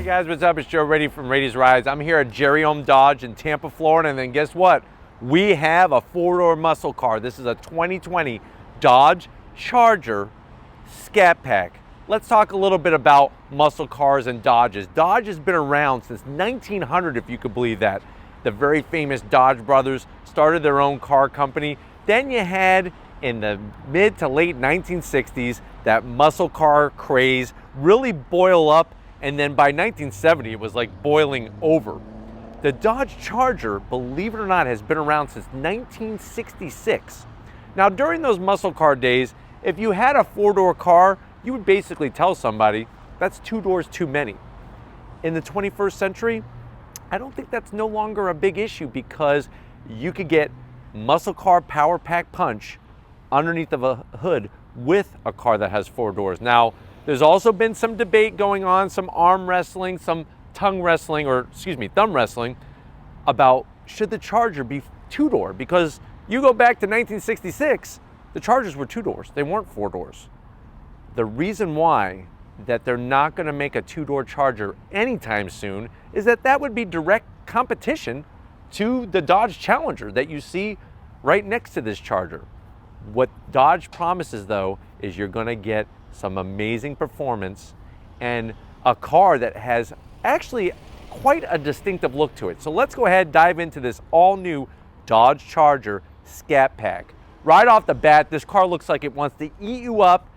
guys, what's up? It's Joe Rady from Rady's Rides. I'm here at Jerry Ohm Dodge in Tampa, Florida, and then guess what? We have a four-door muscle car. This is a 2020 Dodge Charger Scat Pack. Let's talk a little bit about muscle cars and Dodges. Dodge has been around since 1900, if you could believe that. The very famous Dodge brothers started their own car company. Then you had, in the mid to late 1960s, that muscle car craze really boil up, and then by 1970 it was like boiling over. The Dodge Charger, believe it or not, has been around since 1966. Now during those muscle car days, if you had a four-door car, you would basically tell somebody that's two doors too many. In the 21st century, I don't think that's no longer a big issue, because you could get muscle car power pack punch underneath of a hood with a car that has four doors. Now, there's also been some debate going on, some arm wrestling, some thumb wrestling about should the Charger be two-door, because you go back to 1966, the Chargers were two doors, they weren't four doors. The reason why that they're not going to make a two-door Charger anytime soon is that that would be direct competition to the Dodge Challenger that you see right next to this Charger. What Dodge promises, though, is you're going to get some amazing performance and a car that has actually quite a distinctive look to it. So let's go ahead and dive into this all-new Dodge Charger Scat Pack. Right off the bat, this car looks like it wants to eat you up,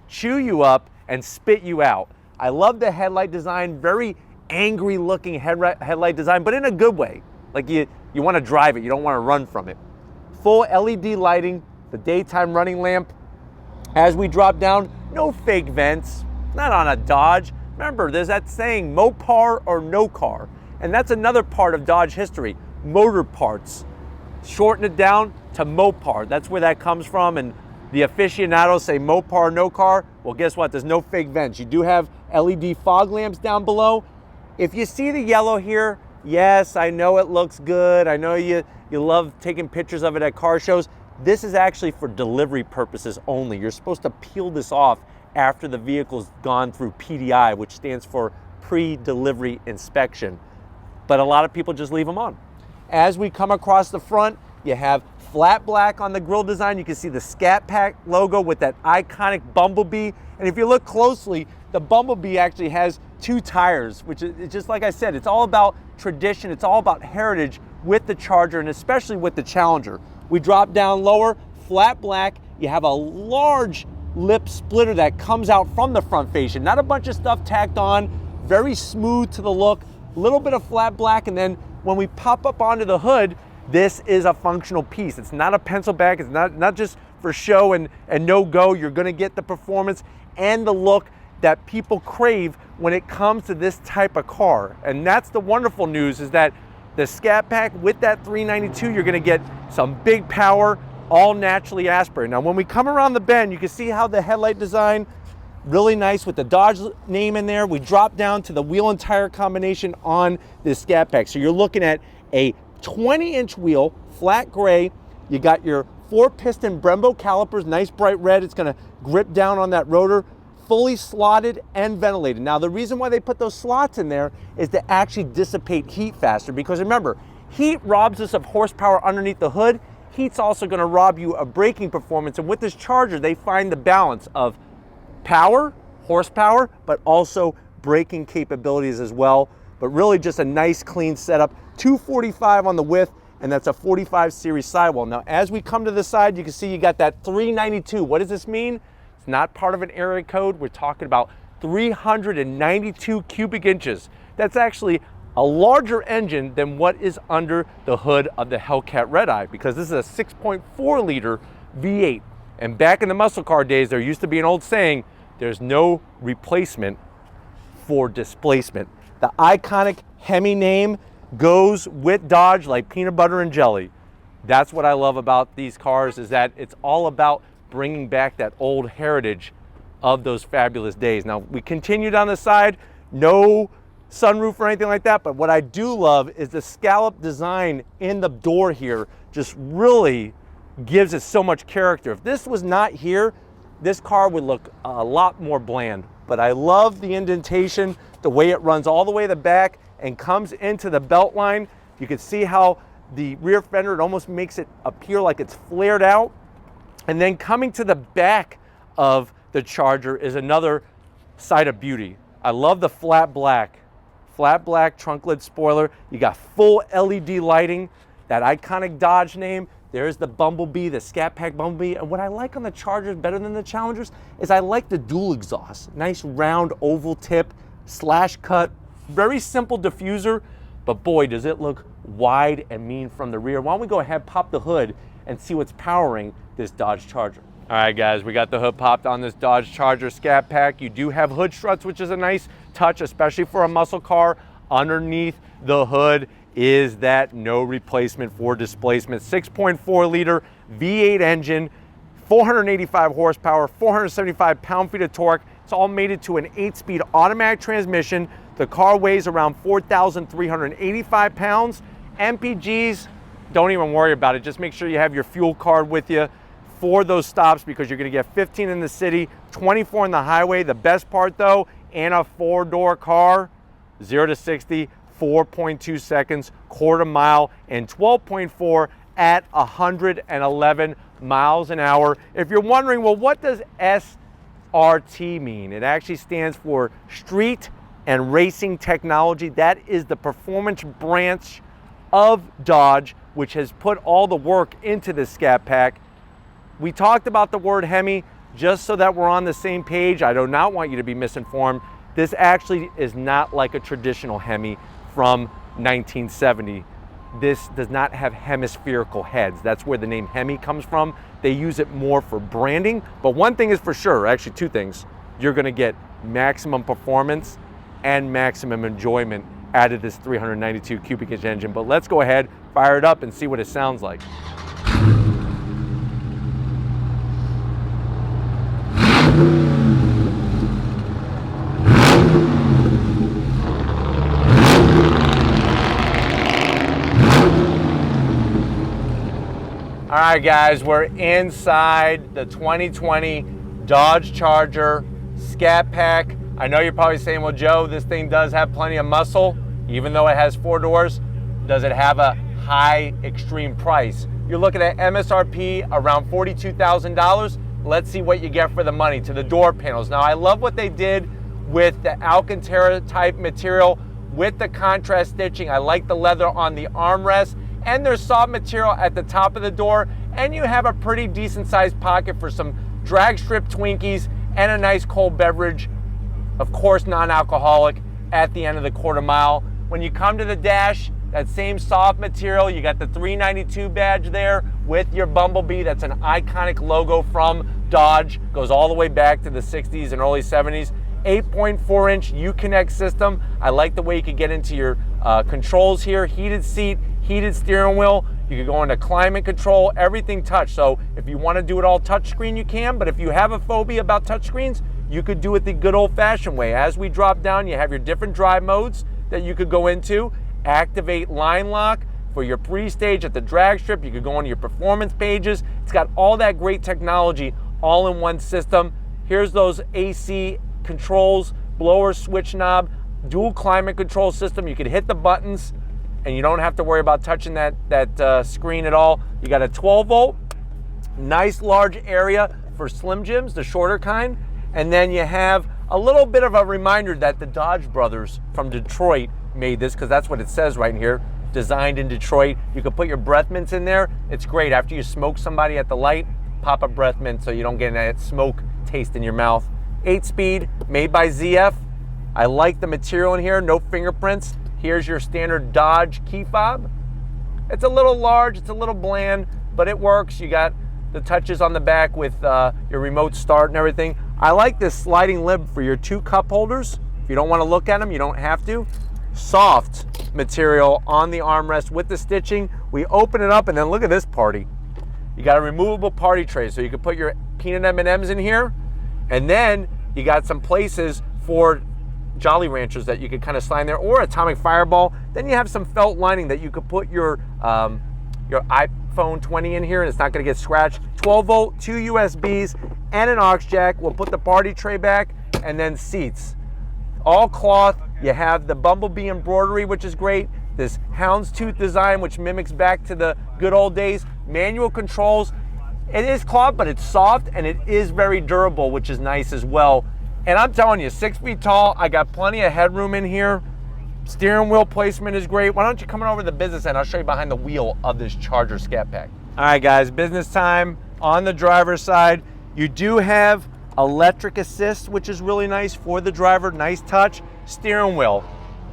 chew you up, and spit you out. I love the headlight design, very angry looking headlight design, but in a good way. Like you want to drive it, you don't want to run from it. Full LED lighting, the daytime running lamp. As we drop down, no fake vents, not on a Dodge. Remember, there's that saying, MOPAR or no car. And that's another part of Dodge history, motor parts. Shorten it down to MOPAR. That's where that comes from. And the aficionados say MOPAR, no car. Well, guess what? There's no fake vents. You do have LED fog lamps down below. If you see the yellow here, yes, I know it looks good. I know you love taking pictures of it at car shows. This is actually for delivery purposes only. You're supposed to peel this off after the vehicle's gone through PDI, which stands for pre-delivery inspection. But a lot of people just leave them on. As we come across the front, you have flat black on the grille design. You can see the Scat Pack logo with that iconic bumblebee. And if you look closely, the bumblebee actually has two tires, which is just like I said, it's all about tradition. It's all about heritage with the Charger, and especially with the Challenger. We drop down lower, flat black. You have a large lip splitter that comes out from the front fascia. Not a bunch of stuff tacked on, very smooth to the look, a little bit of flat black, and then when we pop up onto the hood, this is a functional piece. It's not a pencil bag. It's not just for show and no go. You're gonna get the performance and the look that people crave when it comes to this type of car. And that's the wonderful news, is that the Scat Pack with that 392, you're gonna get some big power, all naturally aspirated. Now, when we come around the bend, you can see how the headlight design, really nice with the Dodge name in there. We drop down to the wheel and tire combination on this Scat Pack. So you're looking at a 20-inch wheel, flat gray. You got your 4-piston Brembo calipers, nice bright red. It's gonna grip down on that rotor, fully slotted and ventilated. Now, the reason why they put those slots in there is to actually dissipate heat faster, because remember, heat robs us of horsepower underneath the hood. Heat's also gonna rob you of braking performance. And with this Charger, they find the balance of power, horsepower, but also braking capabilities as well. But really just a nice clean setup. 245 on the width, and that's a 45 series sidewall. Now, as we come to the side, you can see you got that 392. What does this mean? It's not part of an area code. We're talking about 392 cubic inches. That's actually a larger engine than what is under the hood of the Hellcat Redeye, because this is a 6.4 liter V8. And back in the muscle car days, there used to be an old saying, there's no replacement for displacement. The iconic Hemi name goes with Dodge like peanut butter and jelly. That's what I love about these cars, is that it's all about bringing back that old heritage of those fabulous days. Now, we continue down the side, no sunroof or anything like that, but what I do love is the scallop design in the door here just really gives it so much character. If this was not here, this car would look a lot more bland. but I love the indentation, the way it runs all the way to the back and comes into the belt line. You can see how the rear fender, it almost makes it appear like it's flared out. And then coming to the back of the Charger is another side of beauty. I love the flat black trunk lid spoiler. You got full LED lighting, that iconic Dodge name. There's the Bumblebee, the Scat Pack Bumblebee. And what I like on the Chargers better than the Challengers is I like the dual exhaust. Nice round oval tip, slash cut, very simple diffuser, but boy, does it look wide and mean from the rear. Why don't we go ahead, pop the hood, and see what's powering this Dodge Charger. All right, guys, we got the hood popped on this Dodge Charger Scat Pack. You do have hood struts, which is a nice touch, especially for a muscle car. Underneath the hood is that no replacement for displacement. 6.4 liter V8 engine, 485 horsepower, 475 pound-feet of torque. It's all mated to an 8-speed automatic transmission. The car weighs around 4,385 pounds. MPGs, don't even worry about it. Just make sure you have your fuel card with you for those stops, because you're gonna get 15 in the city, 24 in the highway. The best part though, in a 4-door car, 0 to 60, 4.2 seconds, quarter mile, and 12.4 at 111 miles an hour. If you're wondering, well, what does SRT mean? It actually stands for Street and Racing Technology. That is the performance branch of Dodge, which has put all the work into this Scat Pack. We talked about the word Hemi just so that we're on the same page. I do not want you to be misinformed. This actually is not like a traditional Hemi from 1970. This does not have hemispherical heads. That's where the name Hemi comes from. They use it more for branding. But one thing is for sure, actually two things, you're gonna get maximum performance and maximum enjoyment out of this 392 cubic inch engine. But let's go ahead, fire it up, and see what it sounds like. All right, guys, we're inside the 2020 Dodge Charger Scat Pack. I know you're probably saying, well, Joe, this thing does have plenty of muscle, even though it has 4 doors. Does it have a high extreme price? You're looking at MSRP around $42,000. Let's see what you get for the money to the door panels. Now, I love what they did with the Alcantara type material with the contrast stitching. I like the leather on the armrest, and there's soft material at the top of the door, and you have a pretty decent sized pocket for some drag strip Twinkies and a nice cold beverage, of course non-alcoholic, at the end of the quarter mile. When you come to the dash, that same soft material, you got the 392 badge there with your Bumblebee. That's an iconic logo from Dodge, goes all the way back to the 60s and early 70s. 8.4 inch Uconnect system. I like the way you can get into your controls here. Heated seat, heated steering wheel. You can go into climate control, everything touch. So if you want to do it all touchscreen, you can, but if you have a phobia about touchscreens, you could do it the good old-fashioned way. As we drop down, you have your different drive modes that you could go into. Activate line lock for your pre-stage at the drag strip. You could go into your performance pages. It's got all that great technology all in one system. Here's those AC controls, blower switch knob, dual climate control system. You can hit the buttons and you don't have to worry about touching that screen at all. You got a 12 volt, nice large area for Slim Jims, the shorter kind. And then you have a little bit of a reminder that the Dodge brothers from Detroit made this, because that's what it says right here, designed in Detroit. You can put your breath mints in there. It's great. After you smoke somebody at the light, pop a breath mint so you don't get that smoke taste in your mouth. 8-speed, made by ZF. I like the material in here, no fingerprints. Here's your standard Dodge key fob. It's a little large, it's a little bland, but it works. You got the touches on the back with your remote start and everything. I like this sliding lid for your 2 cup holders. If you don't want to look at them, you don't have to. Soft material on the armrest with the stitching. We open it up and then look at this party. You got a removable party tray, so you can put your peanut M&Ms in here, and then you got some places for Jolly Ranchers that you could kind of slide in there, or Atomic Fireball. Then you have some felt lining that you could put your iPhone 20 in here and it's not going to get scratched. 12 volt, 2 USBs, and an aux jack. We'll put the party tray back. and then seats. All cloth. You have the Bumblebee embroidery, which is great. This houndstooth design, which mimics back to the good old days. Manual controls. It is cloth, but it's soft, and it is very durable, which is nice as well. And I'm telling you, 6 feet tall, I got plenty of headroom in here. Steering wheel placement is great. Why don't you come on over to the business end? I'll show you behind the wheel of this Charger Scat Pack. All right, guys, business time. On the driver's side, you do have electric assist, which is really nice for the driver. Nice touch. Steering wheel.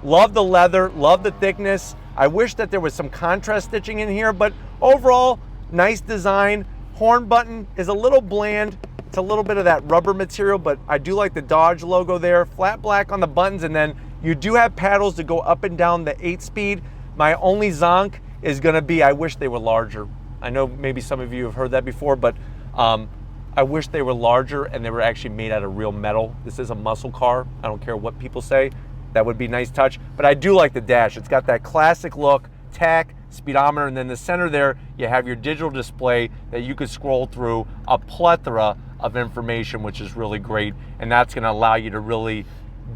Love the leather, love the thickness. I wish that there was some contrast stitching in here, but overall, nice design. Horn button is a little bland. It's a little bit of that rubber material, but I do like the Dodge logo there. Flat black on the buttons, and then you do have paddles to go up and down the 8-speed. My only zonk is gonna be, I wish they were larger. I know maybe some of you have heard that before, but I wish they were larger and they were actually made out of real metal. This is a muscle car. I don't care what people say. That would be a nice touch. But I do like the dash. It's got that classic look, tack, speedometer, and then the center there, you have your digital display that you could scroll through a plethora of information, which is really great. And that's gonna allow you to really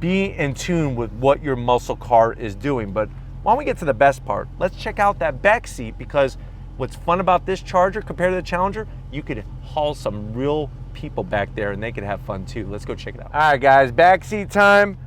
be in tune with what your muscle car is doing. But why don't we get to the best part? Let's check out that back seat, because what's fun about this Charger compared to the Challenger, you could haul some real people back there and they could have fun too. Let's go check it out. All right, guys, backseat time.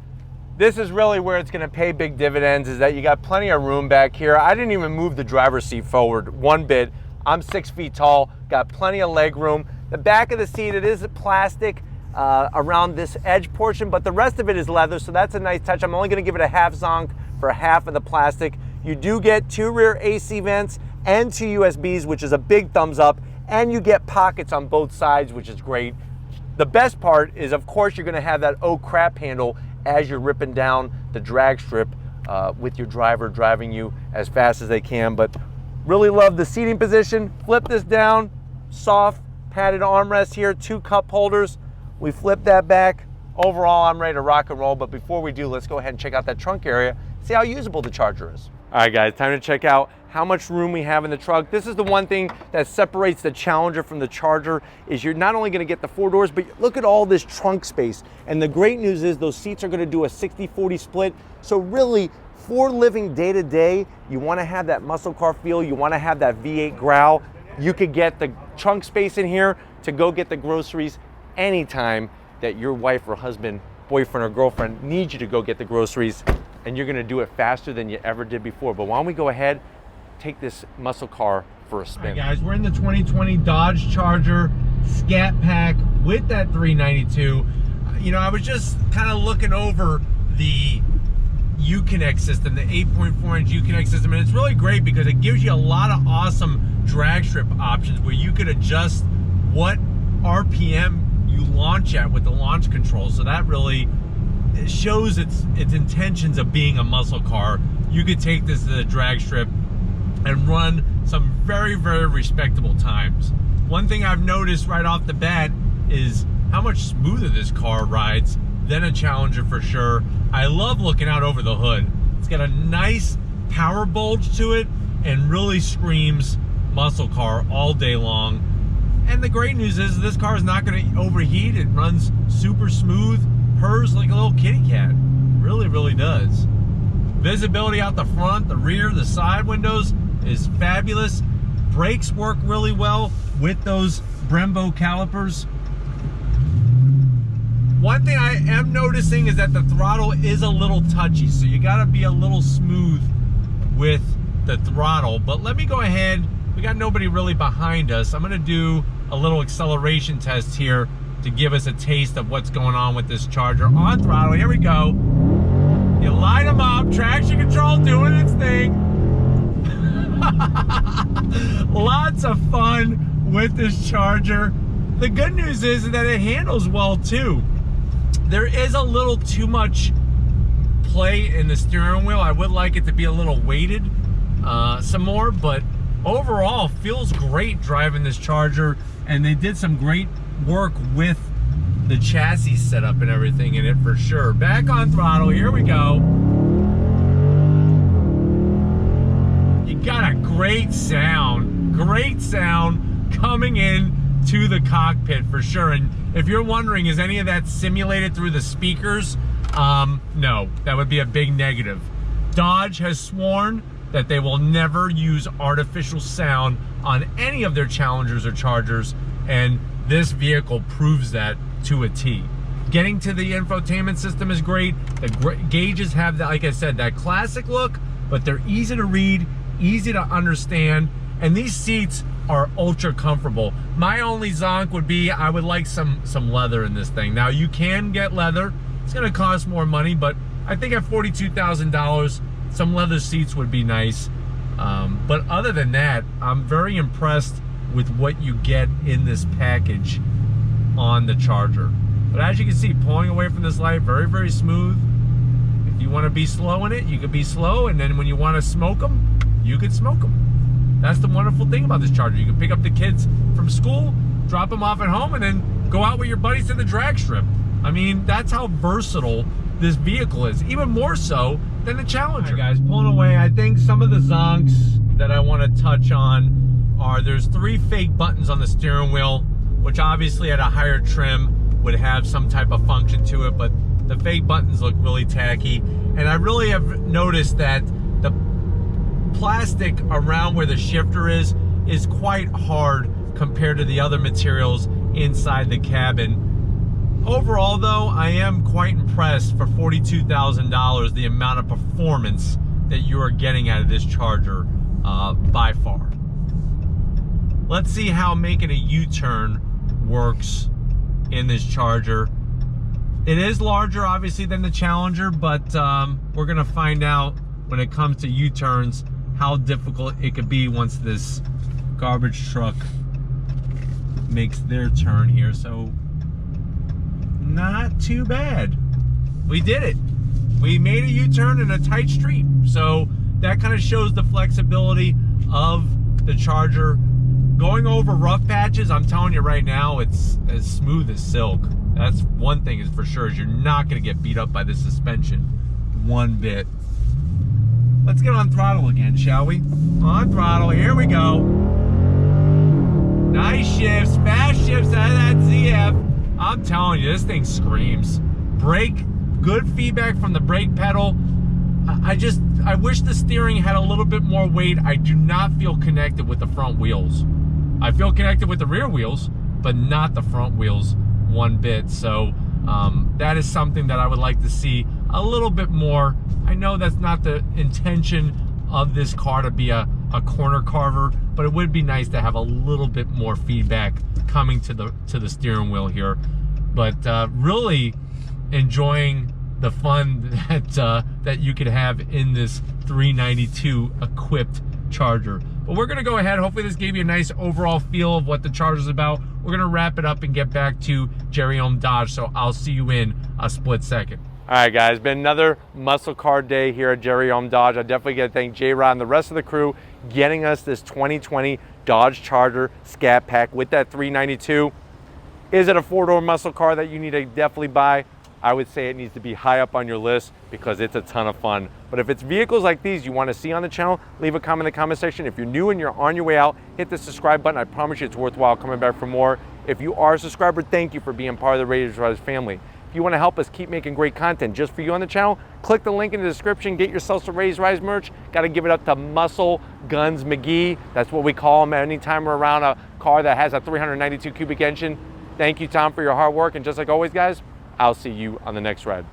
This is really where it's gonna pay big dividends, is that you got plenty of room back here. I didn't even move the driver's seat forward one bit. I'm 6 feet tall, got plenty of leg room. The back of the seat, it is plastic around this edge portion, but the rest of it is leather, so that's a nice touch. I'm only gonna give it a half zonk for half of the plastic. You do get 2 rear AC vents and 2 USBs, which is a big thumbs up, and you get pockets on both sides, which is great. The best part is, of course, you're gonna have that oh crap handle as you're ripping down the drag strip with your driver driving you as fast as they can. But really love the seating position. Flip this down, soft padded armrest here, 2 cup holders. We flip that back. Overall, I'm ready to rock and roll, but before we do, let's go ahead and check out that trunk area, see how usable the Charger is. All right, guys, time to check out how much room we have in the trunk. This is the one thing that separates the Challenger from the Charger, is you're not only gonna get the 4 doors, but look at all this trunk space. And the great news is those seats are gonna do a 60-40 split. So really, for living day to day, you wanna have that muscle car feel, you wanna have that V8 growl. You could get the trunk space in here to go get the groceries anytime that your wife or husband, boyfriend or girlfriend needs you to go get the groceries, and you're gonna do it faster than you ever did before. But why don't we go ahead, take this muscle car for a spin. All right, guys, we're in the 2020 Dodge Charger Scat Pack with that 392. You know, I was just kind of looking over the Uconnect system, the 8.4-inch Uconnect system, and it's really great because it gives you a lot of awesome drag strip options where you could adjust what RPM you launch at with the launch control. So that really shows its intentions of being a muscle car. You could take this to the drag strip and run some very, very respectable times. One thing I've noticed right off the bat is how much smoother this car rides than a Challenger for sure. I love looking out over the hood. It's got a nice power bulge to it and really screams muscle car all day long. And the great news is this car is not going to overheat. It runs super smooth, purrs like a little kitty cat. Really, really does. Visibility out the front, the rear, the side windows is fabulous. Brakes work really well with those Brembo calipers. One thing I am noticing is that the throttle is a little touchy, so you gotta be a little smooth with the throttle. But let me go ahead, we got nobody really behind us. I'm gonna do a little acceleration test here to give us a taste of what's going on with this Charger. On throttle, here we go. You light them up, traction control doing its thing. Lots of fun with this Charger. The good news is that it handles well too. There is a little too much play in the steering wheel. I would like it to be a little weighted some more, but overall feels great driving this Charger, and they did some great work with the chassis setup and everything in it for sure. Back on throttle, here we go. You got a great sound coming in to the cockpit for sure. And if you're wondering, is any of that simulated through the speakers? No, that would be a big negative. Dodge has sworn that they will never use artificial sound on any of their Challengers or Chargers, and this vehicle proves that to a T. Getting to the infotainment system is great. The gauges have that, like I said, that classic look, but they're easy to read, easy to understand, and these seats are ultra comfortable. My only zonk would be I would like some leather in this thing. Now you can get leather. It's gonna cost more money, but I think at $42,000, some leather seats would be nice. But other than that, I'm very impressed with what you get in this package on the Charger. But as you can see, pulling away from this light, very, very smooth. If you want to be slow in it, you could be slow, and then when you want to smoke them, you could smoke them. That's the wonderful thing about this Charger. You can pick up the kids from school, drop them off at home, and then go out with your buddies to the drag strip. I mean, that's how versatile this vehicle is, even more so than the Challenger. All right, guys, pulling away. I think some of the zonks that I want to touch on are, there's 3 fake buttons on the steering wheel, which obviously at a higher trim would have some type of function to it, but the fake buttons look really tacky. And I really have noticed that the plastic around where the shifter is quite hard compared to the other materials inside the cabin. Overall though, I am quite impressed for $42,000, the amount of performance that you are getting out of this Charger by far. Let's see how making a U-turn works in this Charger. It is larger obviously than the Challenger, but we're gonna find out when it comes to U-turns how difficult it could be once this garbage truck makes their turn here. So not too bad. We did it. We made a U-turn in a tight street. So that kind of shows the flexibility of the Charger. Going over rough patches, I'm telling you right now, it's as smooth as silk. That's one thing is for sure, is you're not gonna get beat up by the suspension one bit. Let's get on throttle again, shall we? On throttle, here we go. Nice shifts, fast shifts out of that ZF. I'm telling you, this thing screams. Brake, good feedback from the brake pedal. I wish the steering had a little bit more weight. I do not feel connected with the front wheels. I feel connected with the rear wheels, but not the front wheels one bit. So that is something that I would like to see a little bit more. I know that's not the intention of this car to be a corner carver, but it would be nice to have a little bit more feedback coming to the steering wheel here. But really enjoying the fun that you could have in this 392 equipped Charger. But we're gonna go ahead, hopefully this gave you a nice overall feel of what the Charger's about. We're gonna wrap it up and get back to Jerry Ohm Dodge, so I'll see you in a split second. All right, guys, been another muscle car day here at Jerry Ohm Dodge. I definitely got to thank J-Rod and the rest of the crew getting us this 2020 Dodge Charger Scat Pack with that 392. Is it a 4-door muscle car that you need to definitely buy? I would say it needs to be high up on your list because it's a ton of fun. But if it's vehicles like these you want to see on the channel, leave a comment in the comment section. If you're new and you're on your way out, hit the subscribe button. I promise you it's worthwhile coming back for more. If you are a subscriber, thank you for being part of the Raiders Rise family. If you want to help us keep making great content just for you on the channel, click the link in the description, get yourself some Raiders Rise merch. Got to give it up to Muscle Guns McGee. That's what we call him anytime we're around a car that has a 392 cubic engine. Thank you, Tom, for your hard work. And just like always, guys, I'll see you on the next ride.